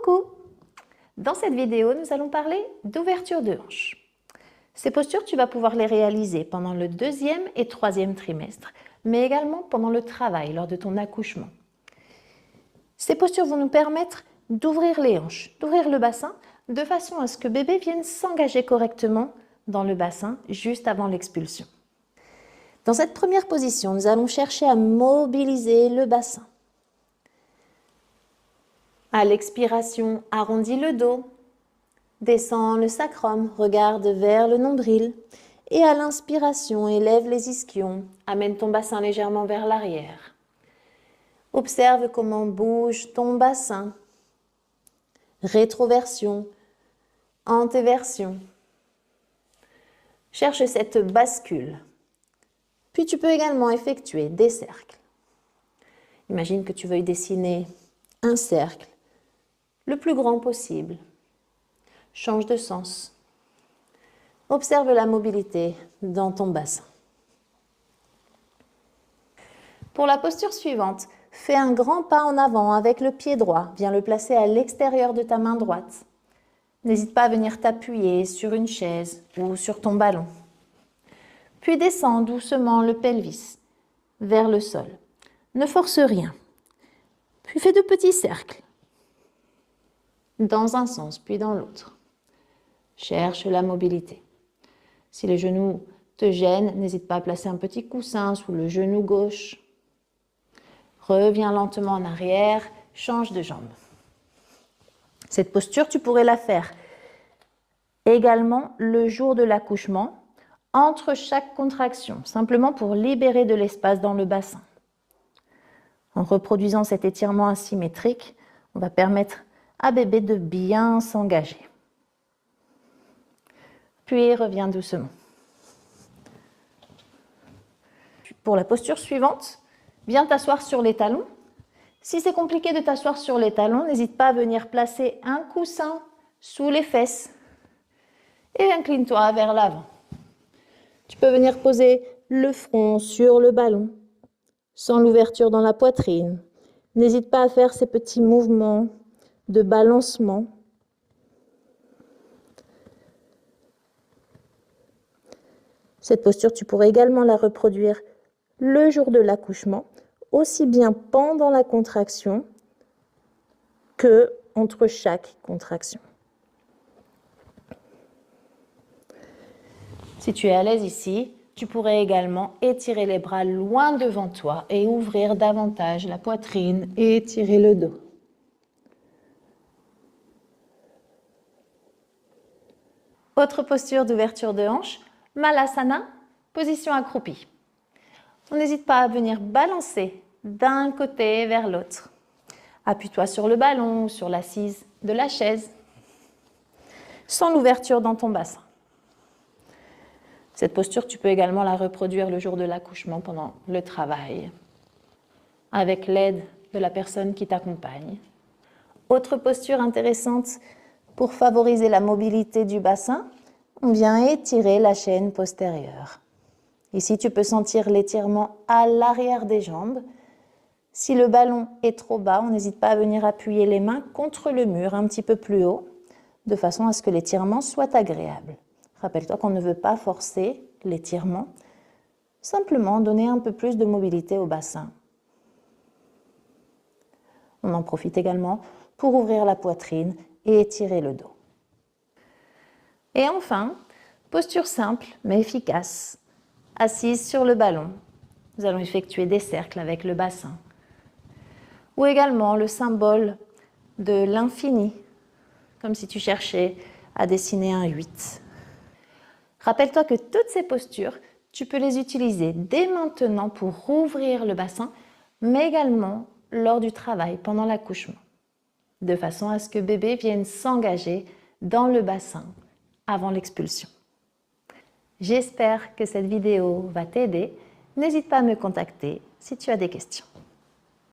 Coucou! Dans cette vidéo, nous allons parler d'ouverture de hanche. Ces postures, tu vas pouvoir les réaliser pendant le 2e et 3e trimestre, mais également pendant le travail, lors de ton accouchement. Ces postures vont nous permettre d'ouvrir les hanches, d'ouvrir le bassin, de façon à ce que bébé vienne s'engager correctement dans le bassin juste avant l'expulsion. Dans cette première position, nous allons chercher à mobiliser le bassin. À l'expiration, arrondis le dos, descends le sacrum, regarde vers le nombril. Et à l'inspiration, élève les ischions, amène ton bassin légèrement vers l'arrière. Observe comment bouge ton bassin. Rétroversion, antéversion. Cherche cette bascule. Puis tu peux également effectuer des cercles. Imagine que tu veuilles dessiner un cercle le plus grand possible. Change de sens. Observe la mobilité dans ton bassin. Pour la posture suivante, fais un grand pas en avant avec le pied droit. Viens le placer à l'extérieur de ta main droite. N'hésite pas à venir t'appuyer sur une chaise ou sur ton ballon. Puis descends doucement le pelvis vers le sol. Ne force rien. Puis fais de petits cercles. Dans un sens, puis dans l'autre. Cherche la mobilité. Si les genoux te gênent, n'hésite pas à placer un petit coussin sous le genou gauche. Reviens lentement en arrière, change de jambe. Cette posture, tu pourrais la faire également le jour de l'accouchement, entre chaque contraction, simplement pour libérer de l'espace dans le bassin. En reproduisant cet étirement asymétrique, on va permettre à bébé de bien s'engager. Puis reviens doucement. Pour la posture suivante, viens t'asseoir sur les talons. Si c'est compliqué de t'asseoir sur les talons, n'hésite pas à venir placer un coussin sous les fesses et incline-toi vers l'avant. Tu peux venir poser le front sur le ballon, sans l'ouverture dans la poitrine. N'hésite pas à faire ces petits mouvements de balancement. Cette posture, tu pourrais également la reproduire le jour de l'accouchement, aussi bien pendant la contraction que entre chaque contraction. Si tu es à l'aise ici, tu pourrais également étirer les bras loin devant toi et ouvrir davantage la poitrine et étirer le dos. Autre posture d'ouverture de hanche, Malasana, position accroupie. On n'hésite pas à venir balancer d'un côté vers l'autre. Appuie-toi sur le ballon ou sur l'assise de la chaise, sans l'ouverture dans ton bassin. Cette posture, tu peux également la reproduire le jour de l'accouchement pendant le travail, avec l'aide de la personne qui t'accompagne. Autre posture intéressante pour favoriser la mobilité du bassin, on vient étirer la chaîne postérieure. Ici, tu peux sentir l'étirement à l'arrière des jambes. Si le ballon est trop bas, on n'hésite pas à venir appuyer les mains contre le mur un petit peu plus haut, de façon à ce que l'étirement soit agréable. Rappelle-toi qu'on ne veut pas forcer l'étirement, simplement donner un peu plus de mobilité au bassin. On en profite également pour ouvrir la poitrine et étirer le dos. Et enfin, posture simple mais efficace. Assise sur le ballon, nous allons effectuer des cercles avec le bassin. Ou également le symbole de l'infini, comme si tu cherchais à dessiner un 8. Rappelle-toi que toutes ces postures, tu peux les utiliser dès maintenant pour rouvrir le bassin, mais également lors du travail, pendant l'accouchement, de façon à ce que bébé vienne s'engager dans le bassin avant l'expulsion. J'espère que cette vidéo va t'aider. N'hésite pas à me contacter si tu as des questions.